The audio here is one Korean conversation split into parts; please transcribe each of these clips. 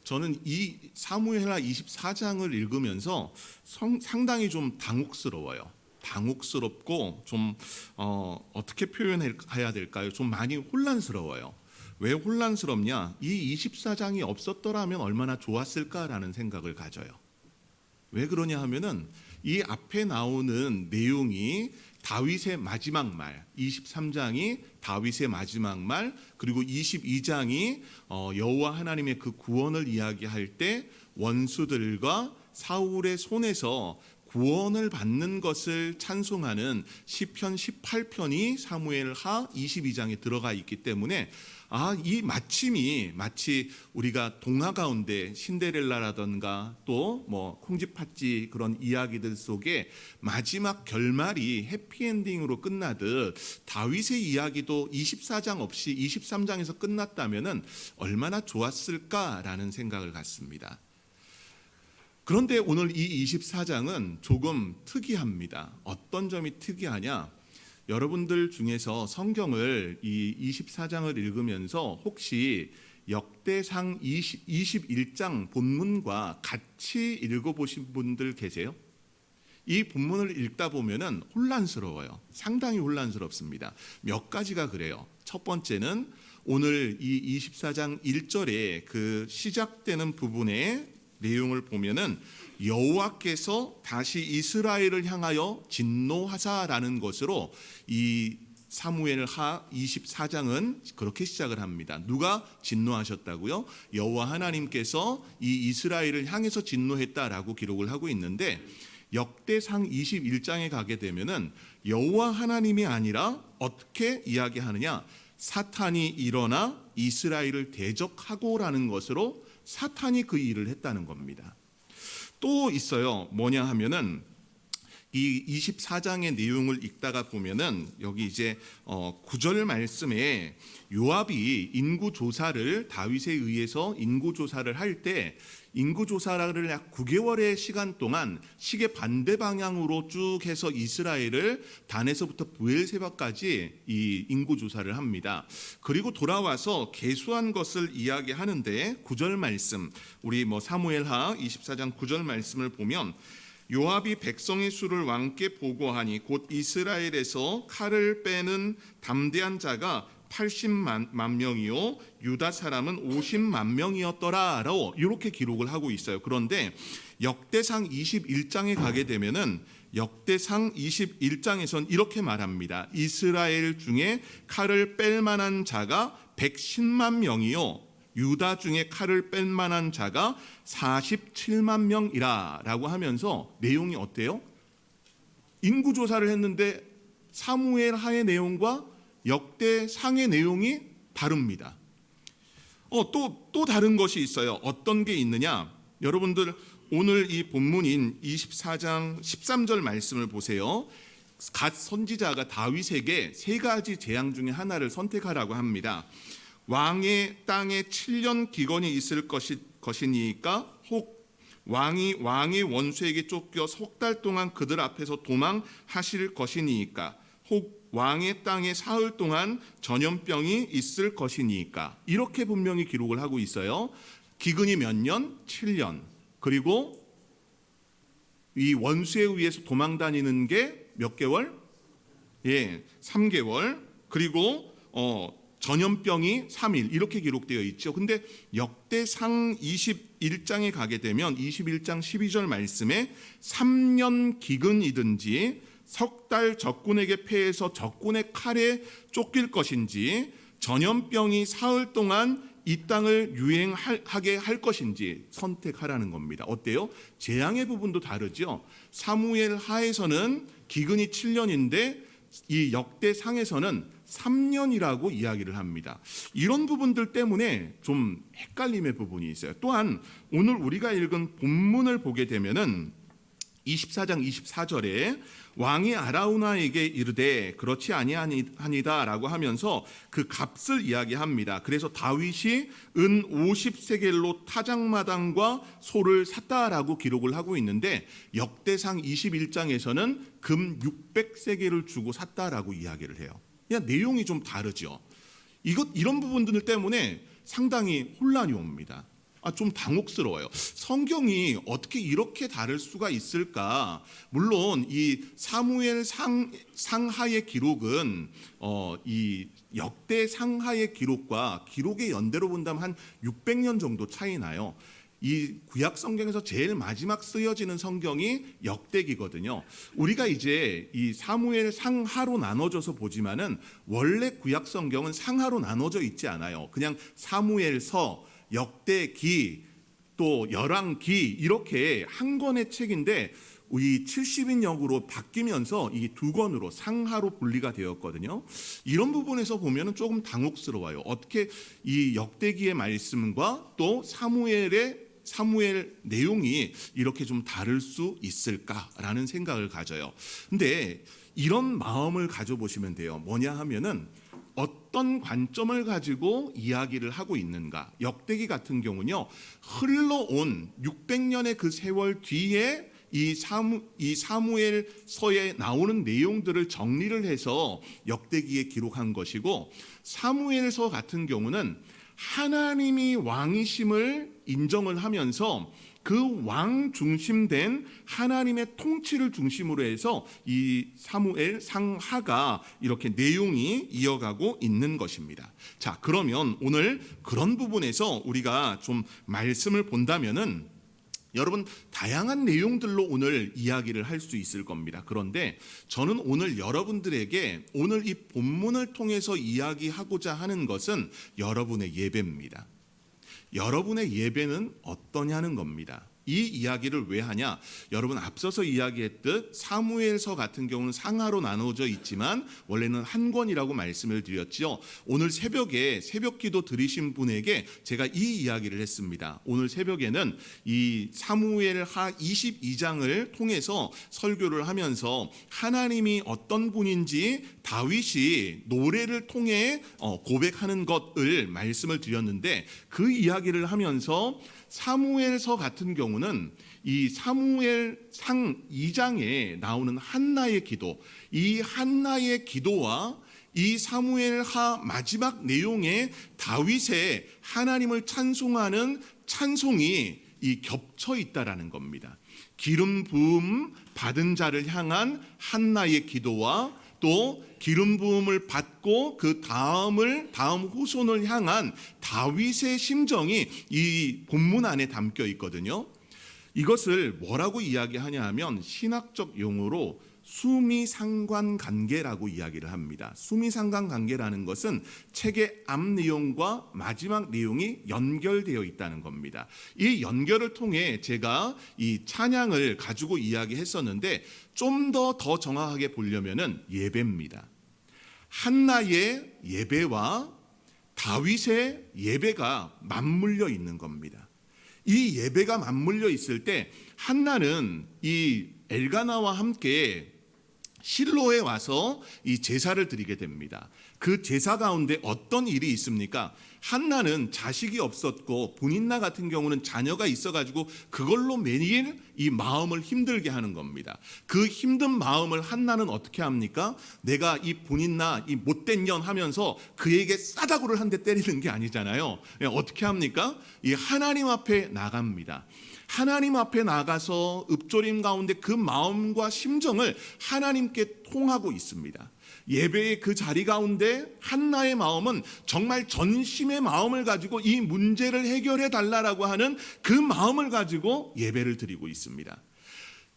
저는 이 사무엘하 24장을 읽으면서 상당히 좀 당혹스러워요. 당혹스럽고 좀 어떻게 표현해야 될까요? 좀 많이 혼란스러워요. 왜 혼란스럽냐? 이 24장이 없었더라면 얼마나 좋았을까라는 생각을 가져요. 왜 그러냐 하면은 이 앞에 나오는 내용이 다윗의 마지막 말, 23장이 다윗의 마지막 말, 그리고 22장이 여호와 하나님의 그 구원을 이야기할 때 원수들과 사울의 손에서 구원을 받는 것을 찬송하는 시편 18편이 사무엘하 22장에 들어가 있기 때문에 이 마침이 마치 우리가 동화 가운데 신데렐라라던가 또 뭐 콩쥐팥쥐 그런 이야기들 속에 마지막 결말이 해피엔딩으로 끝나듯 다윗의 이야기도 24장 없이 23장에서 끝났다면은 얼마나 좋았을까라는 생각을 갖습니다. 그런데 오늘 이 24장은 조금 특이합니다. 어떤 점이 특이하냐? 여러분들 중에서 성경을 이 24장을 읽으면서 혹시 역대상 21장 본문과 같이 읽어보신 분들 계세요? 이 본문을 읽다 보면은 혼란스러워요. 상당히 혼란스럽습니다. 몇 가지가 그래요. 첫 번째는 오늘 이 24장 1절에 그 시작되는 부분의 내용을 보면은 여호와께서 다시 이스라엘을 향하여 진노하사라는 것으로 이 사무엘하 24장은 그렇게 시작을 합니다. 누가 진노하셨다고요? 여호와 하나님께서 이 이스라엘을 향해서 진노했다라고 기록을 하고 있는데 역대상 21장에 가게 되면은 여호와 하나님이 아니라 어떻게 이야기하느냐? 사탄이 일어나 이스라엘을 대적하고라는 것으로 사탄이 그 일을 했다는 겁니다. 또 있어요. 뭐냐 하면은 이 24장의 내용을 읽다가 보면은 여기 이제 9절 말씀에 요압이 인구조사를 다윗에 의해서 인구조사를 할 때 인구조사를 약 9개월의 시간 동안 시계 반대 방향으로 쭉 해서 이스라엘을 단에서부터 브엘세바까지 이 인구조사를 합니다. 그리고 돌아와서 계수한 것을 이야기하는데 9절 말씀 우리 사무엘하 24장 9절 말씀을 보면 요압이 백성의 수를 왕께 보고하니 곧 이스라엘에서 칼을 빼는 담대한 자가 80만 명이요 유다 사람은 50만 명이었더라라고 이렇게 기록을 하고 있어요. 그런데 역대상 21장에 가게 되면은 역대상 21장에선 이렇게 말합니다. 이스라엘 중에 칼을 뺄 만한 자가 110만 명이요 유다 중에 칼을 뺄 만한 자가 47만 명이라라고 하면서 내용이 어때요? 인구조사를 했는데 사무엘하의 내용과 역대상의 내용이 다릅니다. 또 다른 것이 있어요. 어떤 게 있느냐? 여러분들 오늘 이 본문인 24장 13절 말씀을 보세요. 갓 선지자가 다윗에게 세 가지 재앙 중에 하나를 선택하라고 합니다. 왕의 땅에 7년 기근이 있을 것이니까 혹 왕이 왕의 원수에게 쫓겨 석 달 동안 그들 앞에서 도망하실 것이니까 혹 왕의 땅에 사흘 동안 전염병이 있을 것이니까 이렇게 분명히 기록을 하고 있어요. 기근이 몇 년? 7년. 그리고 이 원수에 의해서 도망 다니는 게 몇 개월? 3개월. 그리고 전염병이 3일 이렇게 기록되어 있죠. 근데 역대상 21장에 가게 되면 21장 12절 말씀에 3년 기근이든지 석 달 적군에게 패해서 적군의 칼에 쫓길 것인지 전염병이 사흘 동안 이 땅을 유행하게 할 것인지 선택하라는 겁니다. 어때요? 재앙의 부분도 다르죠. 사무엘 하에서는 기근이 7년인데 이 역대상에서는 3년이라고 이야기를 합니다. 이런 부분들 때문에 좀 헷갈림의 부분이 있어요. 또한 오늘 우리가 읽은 본문을 보게 되면은 24장 24절에 왕이 아라우나에게 이르되 그렇지 아니하니다라고 하면서 그 값을 이야기합니다. 그래서 다윗이 은 50세겔로 타작마당과 소를 샀다라고 기록을 하고 있는데 역대상 21장에서는 금 600세겔을 주고 샀다라고 이야기를 해요. 그냥 내용이 좀 다르죠. 이런 부분들 때문에 상당히 혼란이 옵니다. 좀 당혹스러워요. 성경이 어떻게 이렇게 다를 수가 있을까? 물론 이 사무엘 상하의 기록은 이 역대 상하의 기록과 기록의 연대로 본다면 한 600년 정도 차이 나요. 이 구약 성경에서 제일 마지막 쓰여지는 성경이 역대기거든요. 우리가 이제 이 사무엘 상하로 나눠져서 보지만은 원래 구약 성경은 상하로 나눠져 있지 않아요. 그냥 사무엘서, 역대기, 또 열왕기 이렇게 한 권의 책인데 이 70인역으로 바뀌면서 이 두 권으로 상하로 분리가 되었거든요. 이런 부분에서 보면은 조금 당혹스러워요. 어떻게 이 역대기의 말씀과 또 사무엘 내용이 이렇게 좀 다를 수 있을까라는 생각을 가져요. 근데 이런 마음을 가져보시면 돼요. 뭐냐 하면은 어떤 관점을 가지고 이야기를 하고 있는가. 역대기 같은 경우는요, 흘러온 600년의 그 세월 뒤에 이 사무엘서에 나오는 내용들을 정리를 해서 역대기에 기록한 것이고, 사무엘서 같은 경우는 하나님이 왕이심을 인정을 하면서 그 왕 중심된 하나님의 통치를 중심으로 해서 이 사무엘 상하가 이렇게 내용이 이어가고 있는 것입니다. 자, 그러면 오늘 그런 부분에서 우리가 좀 말씀을 본다면은 여러분 다양한 내용들로 오늘 이야기를 할 수 있을 겁니다. 그런데 저는 오늘 여러분들에게 오늘 이 본문을 통해서 이야기하고자 하는 것은 여러분의 예배입니다. 여러분의 예배는 어떠냐는 겁니다. 이 이야기를 왜 하냐? 여러분 앞서서 이야기했듯 사무엘서 같은 경우는 상하로 나누어져 있지만 원래는 한 권이라고 말씀을 드렸죠. 오늘 새벽에 새벽기도 드리신 분에게 제가 이 이야기를 했습니다. 오늘 새벽에는 이 사무엘하 22장을 통해서 설교를 하면서 하나님이 어떤 분인지 다윗이 노래를 통해 고백하는 것을 말씀을 드렸는데, 그 이야기를 하면서 사무엘서 같은 경우는 이 사무엘 상 2장에 나오는 한나의 기도, 이 한나의 기도와 이 사무엘하 마지막 내용의 다윗의 하나님을 찬송하는 찬송이 이 겹쳐 있다라는 겁니다. 기름 부음 받은 자를 향한 한나의 기도와 또 기름 부음을 받고 그 다음 후손을 향한 다윗의 심정이 이 본문 안에 담겨 있거든요. 이것을 뭐라고 이야기하냐 하면 신학적 용어로 수미상관관계라고 이야기를 합니다. 수미상관관계라는 것은 책의 앞 내용과 마지막 내용이 연결되어 있다는 겁니다. 이 연결을 통해 제가 이 찬양을 가지고 이야기했었는데, 좀 더 정확하게 보려면은 예배입니다. 한나의 예배와 다윗의 예배가 맞물려 있는 겁니다. 이 예배가 맞물려 있을 때 한나는 이 엘가나와 함께 실로에 와서 이 제사를 드리게 됩니다. 그 제사 가운데 어떤 일이 있습니까? 한나는 자식이 없었고 본인나 같은 경우는 자녀가 있어가지고 그걸로 매일 이 마음을 힘들게 하는 겁니다. 그 힘든 마음을 한나는 어떻게 합니까? 내가 이 본인나 이 못된 년 하면서 그에게 싸다구를 한 대 때리는 게 아니잖아요. 어떻게 합니까? 이 하나님 앞에 나갑니다. 하나님 앞에 나가서 읊조림 가운데 그 마음과 심정을 하나님께 통하고 있습니다. 예배의 그 자리 가운데 한나의 마음은 정말 전심의 마음을 가지고 이 문제를 해결해 달라라고 하는 그 마음을 가지고 예배를 드리고 있습니다.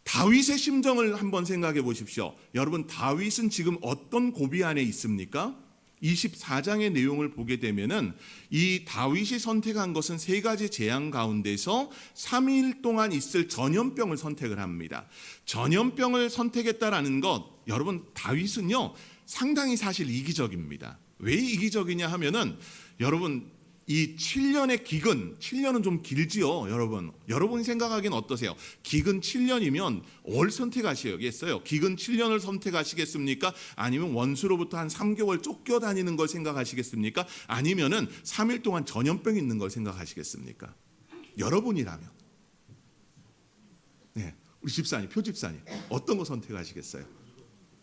다윗의 심정을 한번 생각해 보십시오. 여러분, 다윗은 지금 어떤 고비 안에 있습니까? 24장의 내용을 보게 되면은 이 다윗이 선택한 것은 세 가지 재앙 가운데서 3일 동안 있을 전염병을 선택을 합니다. 전염병을 선택했다라는 것, 여러분 다윗은요 상당히 사실 이기적입니다. 왜 이기적이냐 하면은 여러분 이 7년의 기근, 7년은 좀 길지요, 여러분. 여러분이 생각하기엔 어떠세요? 기근 7년이면 뭘 선택하시겠어요? 기근 7년을 선택하시겠습니까? 아니면 원수로부터 한 3개월 쫓겨다니는 걸 생각하시겠습니까? 아니면은 3일 동안 전염병 있는 걸 생각하시겠습니까? 여러분이라면. 네, 우리 집사님, 표집사님, 어떤 거 선택하시겠어요?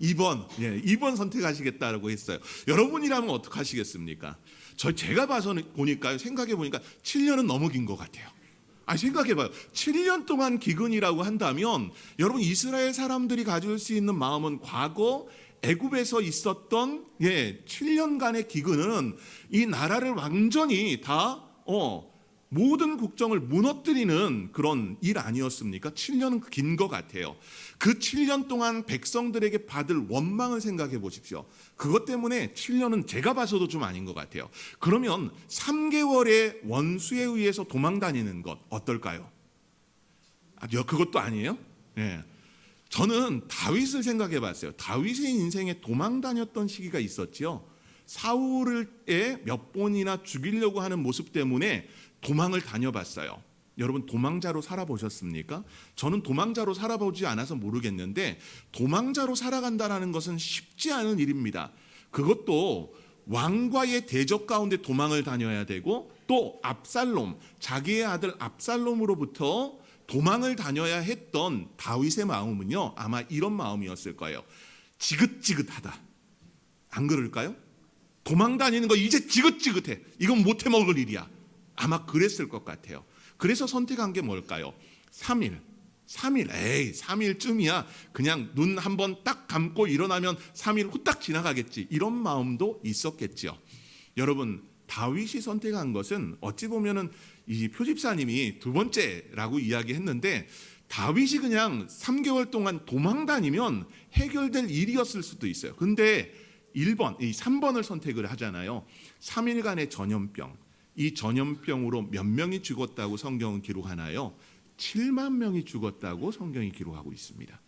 2번, 2번 선택하시겠다라고 했어요. 여러분이라면 어떻게 하시겠습니까? 제가 보니까요, 생각해 보니까 7년은 너무 긴 것 같아요. 생각해봐요. 7년 동안 기근이라고 한다면 여러분, 이스라엘 사람들이 가질 수 있는 마음은 과거 애굽에서 있었던 7년간의 기근은 이 나라를 완전히 다 모든 국정을 무너뜨리는 그런 일 아니었습니까? 7년은 긴 것 같아요. 그 7년 동안 백성들에게 받을 원망을 생각해 보십시오. 그것 때문에 7년은 제가 봐서도 좀 아닌 것 같아요. 그러면 3개월의 원수에 의해서 도망 다니는 것 어떨까요? 그것도 아니에요? 저는 다윗을 생각해 봤어요. 다윗의 인생에 도망 다녔던 시기가 있었죠. 사울을 몇 번이나 죽이려고 하는 모습 때문에 도망을 다녀봤어요. 여러분, 도망자로 살아보셨습니까? 저는 도망자로 살아보지 않아서 모르겠는데, 도망자로 살아간다는 것은 쉽지 않은 일입니다. 그것도 왕과의 대적 가운데 도망을 다녀야 되고, 또 압살롬, 자기의 아들 압살롬으로부터 도망을 다녀야 했던 다윗의 마음은요, 아마 이런 마음이었을 거예요. 지긋지긋하다. 안 그럴까요? 도망 다니는 거 이제 지긋지긋해. 이건 못해 먹을 일이야. 아마 그랬을 것 같아요. 그래서 선택한 게 뭘까요? 3일. 3일쯤이야. 그냥 눈 한번 딱 감고 일어나면 3일 후딱 지나가겠지. 이런 마음도 있었겠죠. 여러분, 다윗이 선택한 것은 어찌 보면은 이 표집사님이 두 번째라고 이야기했는데, 다윗이 그냥 3개월 동안 도망 다니면 해결될 일이었을 수도 있어요. 근데 3번을 선택을 하잖아요. 3일간의 전염병. 이 전염병으로 몇 명이 죽었다고 성경은 기록하나요? 7만 명이 죽었다고 성경이 기록하고 있습니다.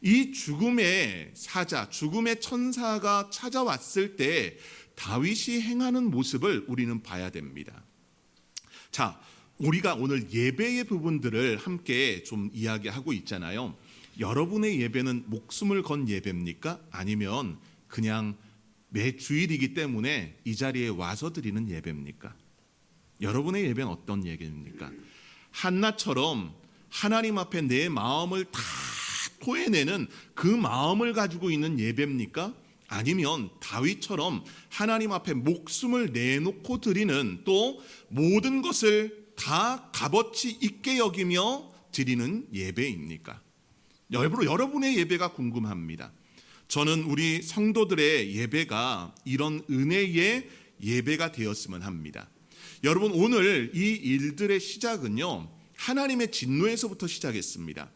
이 죽음의 사자, 죽음의 천사가 찾아왔을 때 다윗이 행하는 모습을 우리는 봐야 됩니다. 자, 우리가 오늘 예배의 부분들을 함께 좀 이야기하고 있잖아요. 여러분의 예배는 목숨을 건 예배입니까? 아니면 그냥 매 주일이기 때문에 이 자리에 와서 드리는 예배입니까? 여러분의 예배는 어떤 예배입니까? 한나처럼 하나님 앞에 내 마음을 다 토해내는 그 마음을 가지고 있는 예배입니까? 아니면 다윗처럼 하나님 앞에 목숨을 내놓고 드리는, 또 모든 것을 다 값어치 있게 여기며 드리는 예배입니까? 여러분의 예배가 궁금합니다. 저는 우리 성도들의 예배가 이런 은혜의 예배가 되었으면 합니다. 여러분, 오늘 이 일들의 시작은요, 하나님의 진노에서부터 시작했습니다.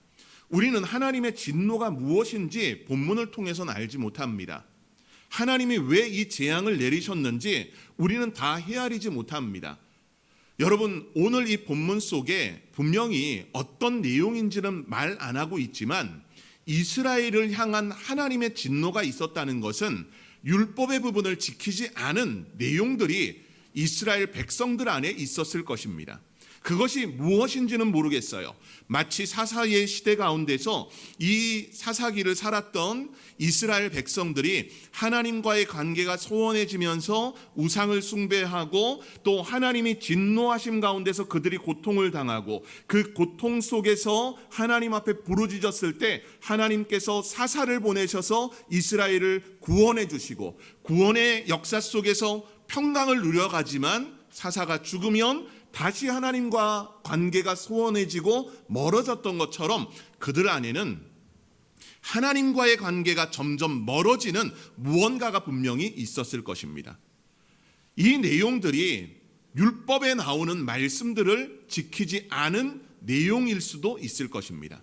우리는 하나님의 진노가 무엇인지 본문을 통해서는 알지 못합니다. 하나님이 왜 이 재앙을 내리셨는지 우리는 다 헤아리지 못합니다. 여러분, 오늘 이 본문 속에 분명히 어떤 내용인지는 말 안 하고 있지만, 이스라엘을 향한 하나님의 진노가 있었다는 것은 율법의 부분을 지키지 않은 내용들이 이스라엘 백성들 안에 있었을 것입니다. 그것이 무엇인지는 모르겠어요. 마치 사사의 시대 가운데서 이 사사기를 살았던 이스라엘 백성들이 하나님과의 관계가 소원해지면서 우상을 숭배하고, 또 하나님이 진노하심 가운데서 그들이 고통을 당하고, 그 고통 속에서 하나님 앞에 부르짖었을 때 하나님께서 사사를 보내셔서 이스라엘을 구원해 주시고, 구원의 역사 속에서 평강을 누려가지만 사사가 죽으면 다시 하나님과 관계가 소원해지고 멀어졌던 것처럼 그들 안에는 하나님과의 관계가 점점 멀어지는 무언가가 분명히 있었을 것입니다. 이 내용들이 율법에 나오는 말씀들을 지키지 않은 내용일 수도 있을 것입니다.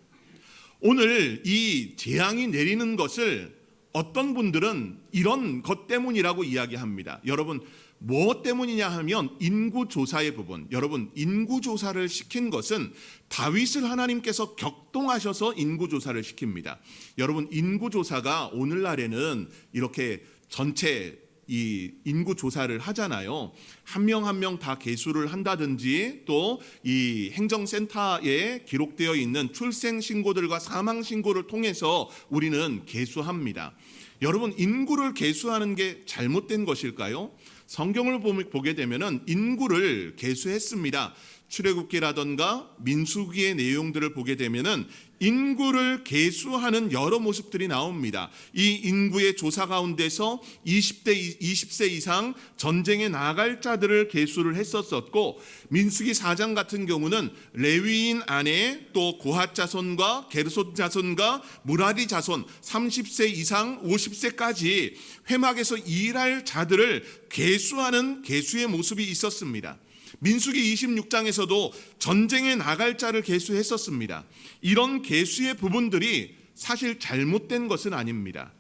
오늘 이 재앙이 내리는 것을 어떤 분들은 이런 것 때문이라고 이야기합니다. 여러분, 무엇 때문이냐 하면 인구조사의 부분. 여러분, 인구조사를 시킨 것은 다윗을 하나님께서 격동하셔서 인구조사를 시킵니다. 여러분, 인구조사가 오늘날에는 이렇게 전체 이 인구조사를 하잖아요. 한 명 한 명 다 계수를 한다든지, 또 이 행정센터에 기록되어 있는 출생 신고들과 사망 신고를 통해서 우리는 계수합니다. 여러분, 인구를 계수하는 게 잘못된 것일까요? 성경을 보게 되면은 인구를 계수했습니다. 출애굽기라던가 민수기의 내용들을 보게 되면은 인구를 계수하는 여러 모습들이 나옵니다. 이 인구의 조사 가운데서 20세 이상 전쟁에 나갈 자들을 계수를 했었고, 민수기 4장 같은 경우는 레위인 안에 또 고핫 자손과 게르손 자손과 무라리 자손 30세 이상 50세까지 회막에서 일할 자들을 계수하는 계수의 모습이 있었습니다. 민수기 26장에서도 전쟁에 나갈 자를 계수했었습니다. 이런 계수의 부분들이 사실 잘못된 것은 아닙니다.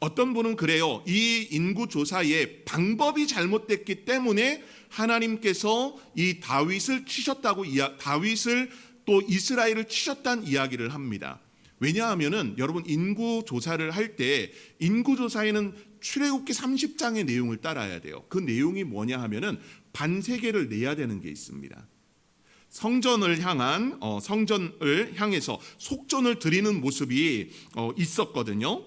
어떤 분은 그래요. 이 인구조사의 방법이 잘못됐기 때문에 하나님께서 이 다윗을 치셨다고, 다윗을 또 이스라엘을 치셨다는 이야기를 합니다. 왜냐하면은 여러분, 인구조사를 할 때 인구조사에는 출애굽기 30장의 내용을 따라야 돼요. 그 내용이 뭐냐 하면은 반세계를 내야 되는 게 있습니다. 성전을 향해서 속전을 드리는 모습이 있었거든요.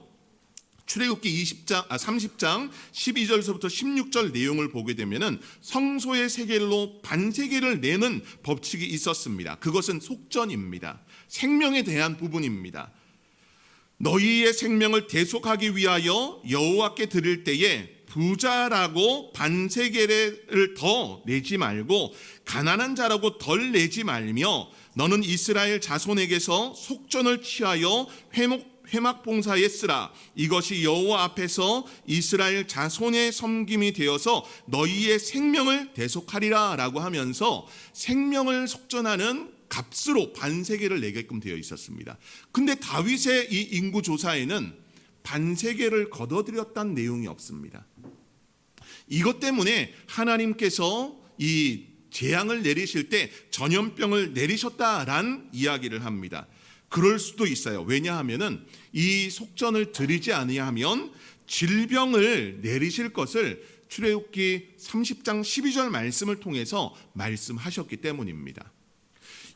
출애굽기 30장 12절서부터 16절 내용을 보게 되면은 성소의 세겔로 반세겔을 내는 법칙이 있었습니다. 그것은 속전입니다. 생명에 대한 부분입니다. 너희의 생명을 대속하기 위하여 여호와께 드릴 때에 부자라고 반세겔을 더 내지 말고 가난한 자라고 덜 내지 말며 너는 이스라엘 자손에게서 속전을 취하여 회막 봉사에 쓰라. 이것이 여호와 앞에서 이스라엘 자손의 섬김이 되어서 너희의 생명을 대속하리라 라고 하면서 생명을 속전하는 값으로 반세겔을 내게끔 되어 있었습니다. 근데 다윗의 이 인구조사에는 반세겔을 거둬들였다는 내용이 없습니다. 이것 때문에 하나님께서 이 재앙을 내리실 때 전염병을 내리셨다라는 이야기를 합니다. 그럴 수도 있어요. 왜냐하면은 이 속전을 드리지 아니하면 질병을 내리실 것을 출애굽기 30장 12절 말씀을 통해서 말씀하셨기 때문입니다.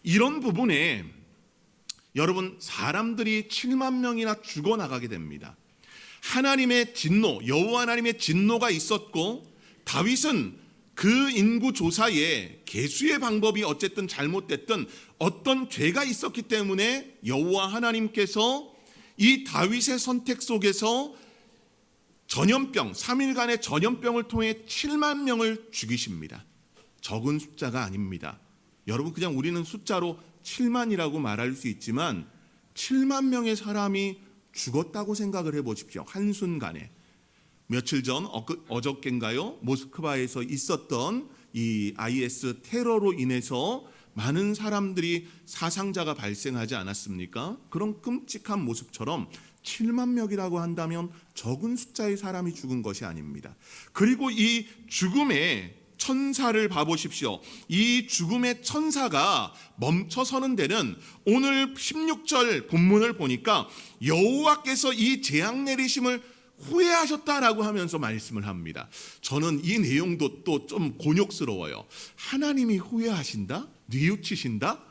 이런 부분에 여러분, 사람들이 7만 명이나 죽어나가게 됩니다. 하나님의 진노, 여호와 하나님의 진노가 있었고, 다윗은 그 인구 조사에 계수의 방법이 어쨌든 잘못됐든 어떤 죄가 있었기 때문에 여호와 하나님께서 이 다윗의 선택 속에서 전염병, 3일간의 전염병을 통해 7만 명을 죽이십니다. 적은 숫자가 아닙니다. 여러분, 그냥 우리는 숫자로 7만이라고 말할 수 있지만 7만 명의 사람이 죽었다고 생각을 해보십시오. 한순간에. 며칠 전 어저께인가요? 모스크바에서 있었던 이 IS 테러로 인해서 많은 사람들이 사상자가 발생하지 않았습니까? 그런 끔찍한 모습처럼 7만 명이라고 한다면 적은 숫자의 사람이 죽은 것이 아닙니다. 그리고 이 죽음의 천사를 봐보십시오. 이 죽음의 천사가 멈춰서는 데는 오늘 16절 본문을 보니까 여호와께서 이 재앙 내리심을 후회하셨다라고 하면서 말씀을 합니다. 저는 이 내용도 또 좀 곤욕스러워요. 하나님이 후회하신다? 뉘우치신다?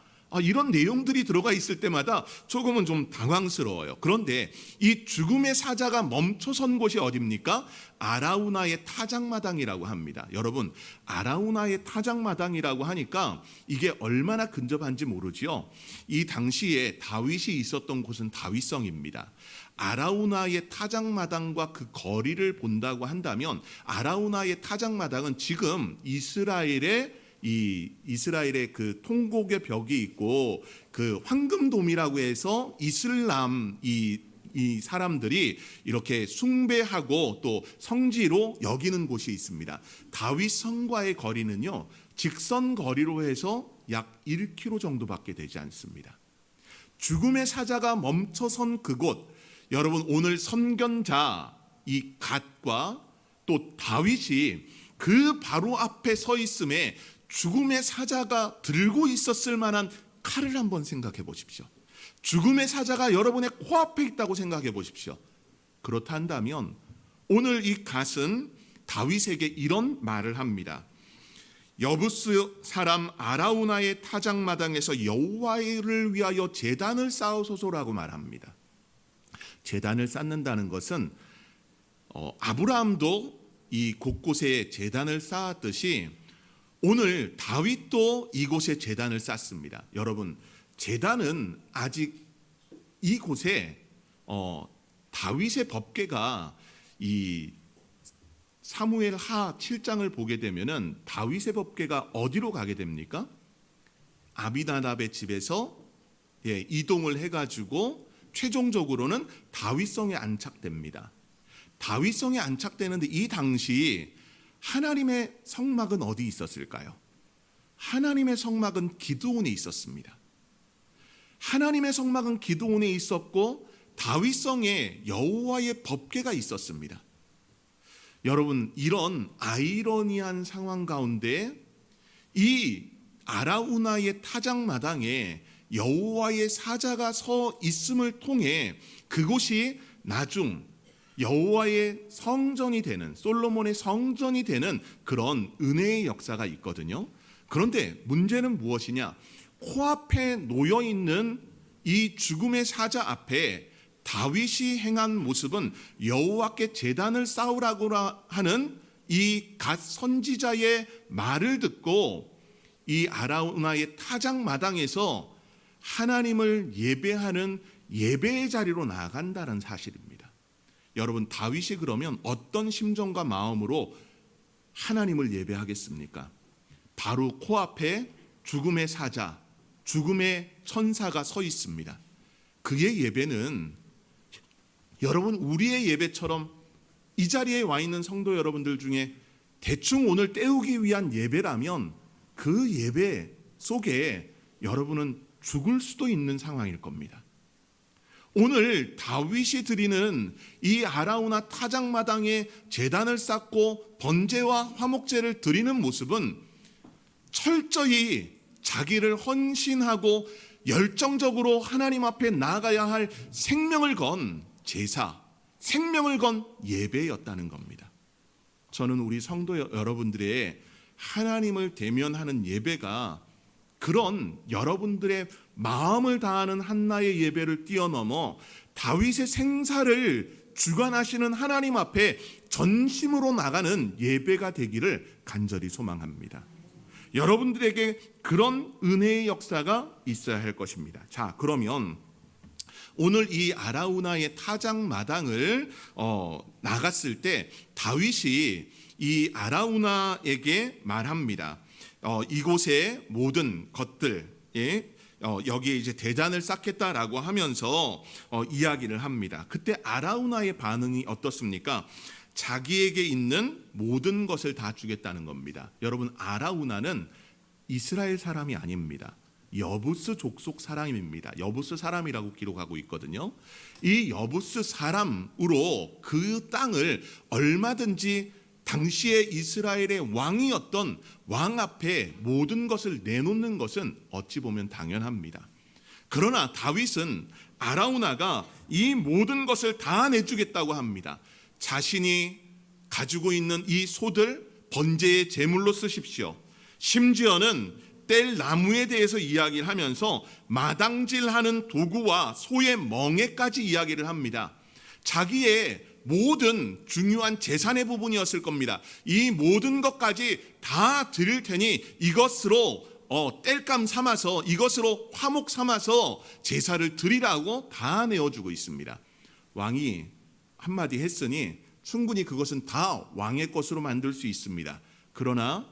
이런 내용들이 들어가 있을 때마다 조금은 좀 당황스러워요. 그런데 이 죽음의 사자가 멈춰선 곳이 어디입니까? 아라우나의 타작마당이라고 합니다. 여러분, 아라우나의 타작마당이라고 하니까 이게 얼마나 근접한지 모르지요. 이 당시에 다윗이 있었던 곳은 다윗성입니다. 아라우나의 타작마당과 그 거리를 본다고 한다면 아라우나의 타작마당은 지금 이스라엘의 그 통곡의 벽이 있고 그 황금돔이라고 해서 이슬람 이 사람들이 이렇게 숭배하고 또 성지로 여기는 곳이 있습니다. 다윗 성과의 거리는요, 직선 거리로 해서 약 1km 정도밖에 되지 않습니다. 죽음의 사자가 멈춰선 그곳, 여러분, 오늘 선견자 이 갓과 또 다윗이 그 바로 앞에 서 있음에 죽음의 사자가 들고 있었을 만한 칼을 한번 생각해 보십시오. 죽음의 사자가 여러분의 코앞에 있다고 생각해 보십시오. 그렇다 한다면 오늘 이 갓은 다윗에게 이런 말을 합니다. 여부스 사람 아라우나의 타작마당에서 여호와를 위하여 제단을 쌓으소서라고 말합니다. 제단을 쌓는다는 것은 아브라함도 이 곳곳에 제단을 쌓았듯이 오늘 다윗도 이곳에 제단을 쌓습니다. 여러분, 제단은 아직 이곳에 다윗의 법궤가 이 사무엘 하 7장을 보게 되면은 다윗의 법궤가 어디로 가게 됩니까? 아비나답의 집에서 이동을 해가지고 최종적으로는 다윗성에 안착됩니다. 다윗성에 안착되는데 이 당시 하나님의 성막은 어디 있었을까요? 하나님의 성막은 기드온에 있었습니다. 하나님의 성막은 기드온에 있었고 다윗성에 여호와의 법궤가 있었습니다. 여러분, 이런 아이러니한 상황 가운데 이 아라우나의 타작마당에 여호와의 사자가 서 있음을 통해 그곳이 나중 여호와의 성전이 되는, 솔로몬의 성전이 되는 그런 은혜의 역사가 있거든요. 그런데 문제는 무엇이냐? 코앞에 놓여 있는 이 죽음의 사자 앞에 다윗이 행한 모습은 여호와께 제단을 쌓으라고 하는 이 갓 선지자의 말을 듣고 이 아라우나의 타작마당에서 하나님을 예배하는 예배의 자리로 나아간다는 사실입니다. 여러분, 다윗이 그러면 어떤 심정과 마음으로 하나님을 예배하겠습니까? 바로 코앞에 죽음의 사자, 죽음의 천사가 서 있습니다. 그의 예배는 여러분, 우리의 예배처럼 이 자리에 와 있는 성도 여러분들 중에 대충 오늘 때우기 위한 예배라면 그 예배 속에 여러분은 죽을 수도 있는 상황일 겁니다. 오늘 다윗이 드리는 이 아라우나 타작마당에 제단을 쌓고 번제와 화목제를 드리는 모습은 철저히 자기를 헌신하고 열정적으로 하나님 앞에 나아가야 할 생명을 건 제사, 생명을 건 예배였다는 겁니다. 저는 우리 성도 여러분들의 하나님을 대면하는 예배가 그런 여러분들의 마음을 다하는 한나의 예배를 뛰어넘어 다윗의 생사를 주관하시는 하나님 앞에 전심으로 나가는 예배가 되기를 간절히 소망합니다. 여러분들에게 그런 은혜의 역사가 있어야 할 것입니다. 자, 그러면 오늘 이 아라우나의 타작마당을 나갔을 때 다윗이 이 아라우나에게 말합니다. 이곳의 모든 것들, 여기에 이제 대단을 쌓겠다라고 하면서 이야기를 합니다. 그때 아라우나의 반응이 어떻습니까? 자기에게 있는 모든 것을 다 주겠다는 겁니다. 여러분, 아라우나는 이스라엘 사람이 아닙니다. 여부스 족속 사람입니다. 여부스 사람이라고 기록하고 있거든요. 이 여부스 사람으로 그 땅을 얼마든지 당시에 이스라엘의 왕이었던 왕 앞에 모든 것을 내놓는 것은 어찌 보면 당연합니다. 그러나 다윗은 아라우나가 이 모든 것을 다 내주겠다고 합니다. 자신이 가지고 있는 이 소들 번제의 제물로 쓰십시오. 심지어는 뗄 나무에 대해서 이야기를 하면서 마당질하는 도구와 소의 멍에까지 이야기를 합니다. 자기의 모든 중요한 재산의 부분이었을 겁니다. 이 모든 것까지 다 드릴 테니 이것으로 땔감 삼아서, 이것으로 화목 삼아서 제사를 드리라고 다 내어주고 있습니다. 왕이 한마디 했으니 충분히 그것은 다 왕의 것으로 만들 수 있습니다. 그러나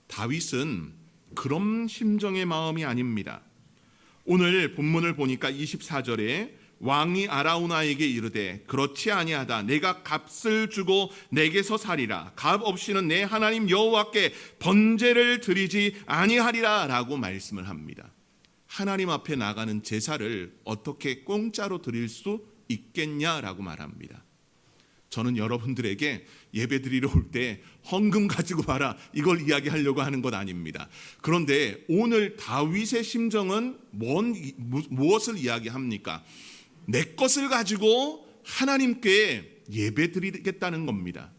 다윗은 그런 심정의 마음이 아닙니다. 오늘 본문을 보니까 24절에 왕이 아라우나에게 이르되 그렇지 아니하다. 내가 값을 주고 내게서 살이라. 값 없이는 내 하나님 여호와께 번제를 드리지 아니하리라 라고 말씀을 합니다. 하나님 앞에 나가는 제사를 어떻게 공짜로 드릴 수 있겠냐라고 말합니다. 저는 여러분들에게 예배 드리러 올 때 헌금 가지고 와라 이걸 이야기하려고 하는 것 아닙니다. 그런데 오늘 다윗의 심정은 무엇을 이야기합니까? 내 것을 가지고 하나님께 예배 드리겠다는 겁니다.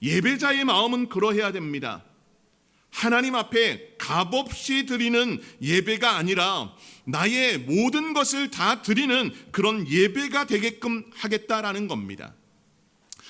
예배자의 마음은 그러해야 됩니다. 하나님 앞에 값없이 드리는 예배가 아니라 나의 모든 것을 다 드리는 그런 예배가 되게끔 하겠다라는 겁니다.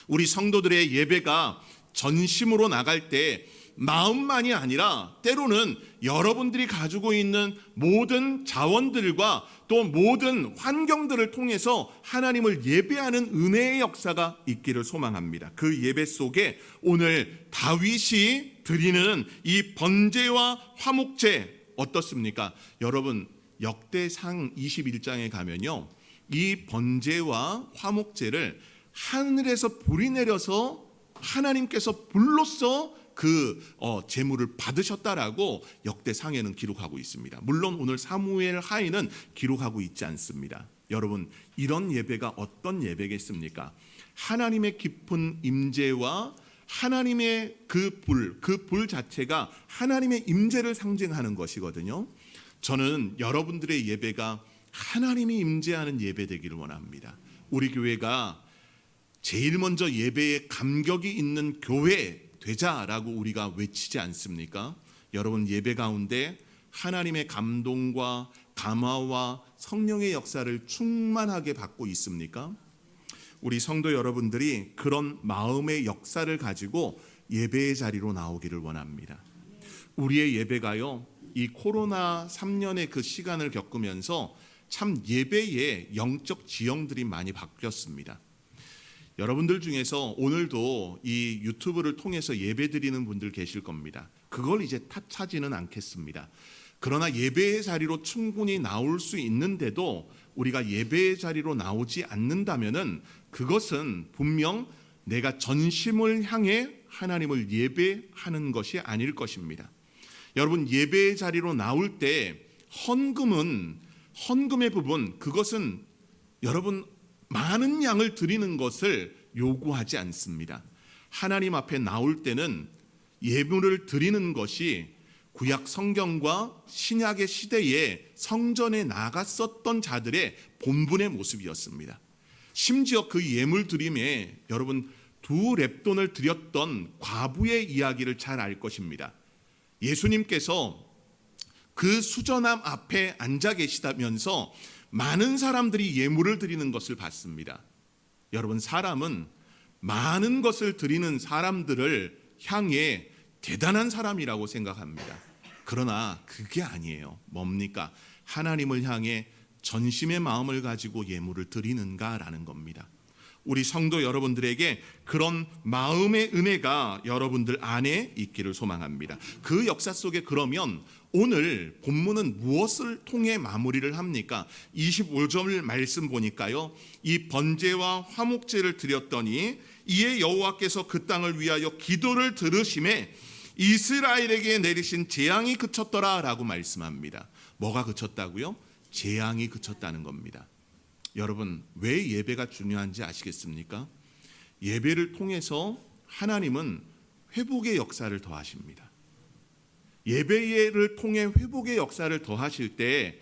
우리 성도들의 예배가 전심으로 나갈 때 마음만이 아니라 때로는 여러분들이 가지고 있는 모든 자원들과 또 모든 환경들을 통해서 하나님을 예배하는 은혜의 역사가 있기를 소망합니다. 그 예배 속에 오늘 다윗이 드리는 이 번제와 화목제 어떻습니까? 여러분 역대상 21장에 가면요, 이 번제와 화목제를 하늘에서 불이 내려서 하나님께서 불로써 그 제물을 받으셨다라고 역대상에는 기록하고 있습니다. 물론 오늘 사무엘 하에는 기록하고 있지 않습니다. 여러분 이런 예배가 어떤 예배겠습니까? 하나님의 깊은 임재와 하나님의 그 불 자체가 하나님의 임재를 상징하는 것이거든요. 저는 여러분들의 예배가 하나님이 임재하는 예배 되기를 원합니다. 우리 교회가 제일 먼저 예배에 감격이 있는 교회 되자라고 우리가 외치지 않습니까? 여러분 예배 가운데 하나님의 감동과 감화와 성령의 역사를 충만하게 받고 있습니까? 우리 성도 여러분들이 그런 마음의 역사를 가지고 예배의 자리로 나오기를 원합니다. 우리의 예배가요, 이 코로나 3년의 그 시간을 겪으면서 참 예배의 영적 지형들이 많이 바뀌었습니다. 여러분들 중에서 오늘도 이 유튜브를 통해서 예배 드리는 분들 계실 겁니다. 그걸 이제 탓하지는 않겠습니다. 그러나 예배의 자리로 충분히 나올 수 있는데도 우리가 예배의 자리로 나오지 않는다면은 그것은 분명 내가 전심을 향해 하나님을 예배하는 것이 아닐 것입니다. 여러분 예배의 자리로 나올 때 헌금의 부분, 그것은 여러분 많은 양을 드리는 것을 요구하지 않습니다. 하나님 앞에 나올 때는 예물을 드리는 것이 구약 성경과 신약의 시대에 성전에 나갔었던 자들의 본분의 모습이었습니다. 심지어 그 예물 드림에 여러분 2렙돈을 드렸던 과부의 이야기를 잘 알 것입니다. 예수님께서 그 수전함 앞에 앉아 계시다면서 많은 사람들이 예물을 드리는 것을 봤습니다. 여러분 사람은 많은 것을 드리는 사람들을 향해 대단한 사람이라고 생각합니다. 그러나 그게 아니에요. 뭡니까? 하나님을 향해 전심의 마음을 가지고 예물을 드리는가라는 겁니다. 우리 성도 여러분들에게 그런 마음의 은혜가 여러분들 안에 있기를 소망합니다. 그 역사 속에 그러면 오늘 본문은 무엇을 통해 마무리를 합니까? 25절 말씀 보니까요, 이 번제와 화목제를 드렸더니 이에 여호와께서 그 땅을 위하여 기도를 들으심에 이스라엘에게 내리신 재앙이 그쳤더라 라고 말씀합니다. 뭐가 그쳤다고요? 재앙이 그쳤다는 겁니다. 여러분 왜 예배가 중요한지 아시겠습니까? 예배를 통해서 하나님은 회복의 역사를 더하십니다. 예배를 통해 회복의 역사를 더하실 때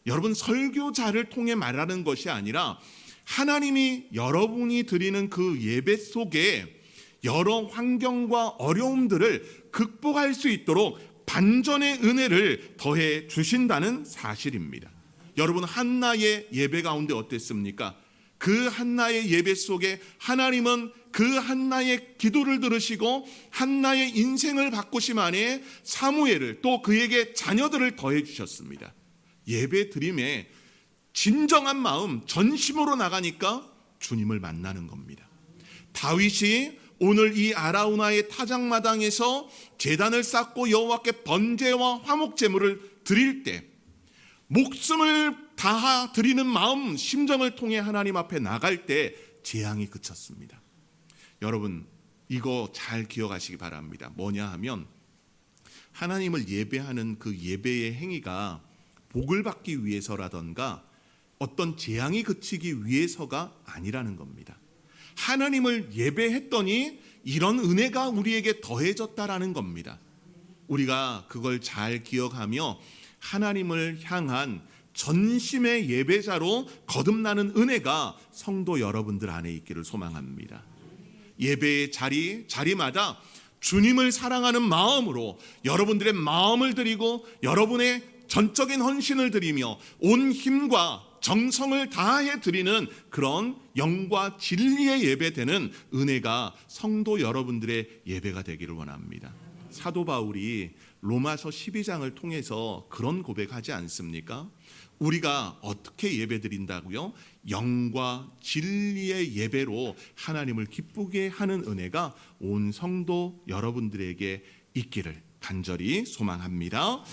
여러분 설교자를 통해 말하는 것이 아니라 하나님이 여러분이 드리는 그 예배 속에 여러 환경과 어려움들을 극복할 수 있도록 반전의 은혜를 더해 주신다는 사실입니다. 여러분 한나의 예배 가운데 어땠습니까? 그 한나의 예배 속에 하나님은 그 한나의 기도를 들으시고 한나의 인생을 바꾸심 안에 사무엘을 또 그에게 자녀들을 더해 주셨습니다. 예배 드림에 진정한 마음 전심으로 나가니까 주님을 만나는 겁니다. 다윗이 오늘 이 아라우나의 타작마당에서 제단을 쌓고 여호와께 번제와 화목제물을 드릴 때 목숨을 다하 드리는 마음 심정을 통해 하나님 앞에 나갈 때 재앙이 그쳤습니다. 여러분 이거 잘 기억하시기 바랍니다. 뭐냐 하면 하나님을 예배하는 그 예배의 행위가 복을 받기 위해서라던가 어떤 재앙이 그치기 위해서가 아니라는 겁니다. 하나님을 예배했더니 이런 은혜가 우리에게 더해졌다라는 겁니다. 우리가 그걸 잘 기억하며 하나님을 향한 전심의 예배자로 거듭나는 은혜가 성도 여러분들 안에 있기를 소망합니다. 예배의 자리마다 주님을 사랑하는 마음으로 여러분들의 마음을 드리고 여러분의 전적인 헌신을 드리며 온 힘과 정성을 다해 드리는 그런 영과 진리의 예배되는 은혜가 성도 여러분들의 예배가 되기를 원합니다. 사도 바울이 로마서 12장을 통해서 그런 고백하지 않습니까? 우리가 어떻게 예배드린다고요? 영과 진리의 예배로 하나님을 기쁘게 하는 은혜가 온 성도 여러분들에게 있기를 간절히 소망합니다.